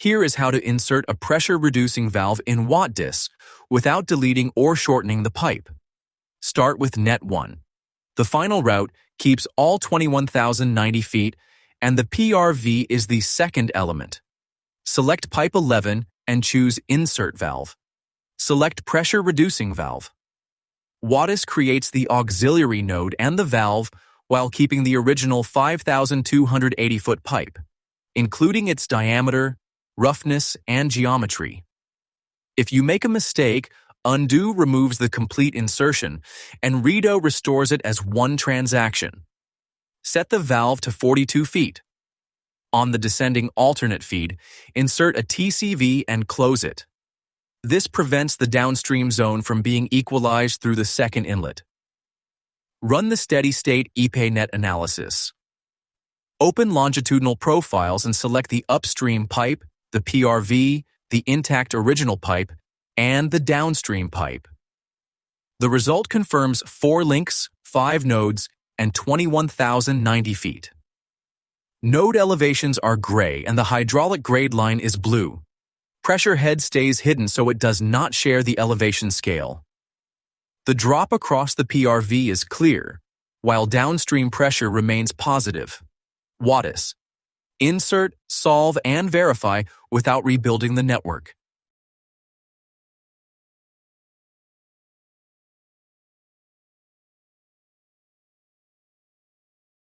Here is how to insert a pressure-reducing valve in WatDis without deleting or shortening the pipe. Start with net 1. The final route keeps all 21,090 feet, and the PRV is the second element. Select pipe 11 and choose Insert Valve. Select Pressure-Reducing Valve. WatDis creates the auxiliary node and the valve while keeping the original 5,280-foot pipe, including its diameter, roughness, and geometry. If you make a mistake, undo removes the complete insertion, and redo restores it as one transaction. Set the valve to 42 feet. On the descending alternate feed, insert a TCV and close it. This prevents the downstream zone from being equalized through the second inlet. Run the steady-state EPANET analysis. Open longitudinal profiles and select the upstream pipe, the PRV, the intact original pipe, and the downstream pipe. The result confirms 4 links, 5 nodes, and 21,090 feet. Node elevations are gray and the hydraulic grade line is blue. Pressure head stays hidden so it does not share the elevation scale. The drop across the PRV is clear, while downstream pressure remains positive. WatDis. Insert, solve, and verify without rebuilding the network.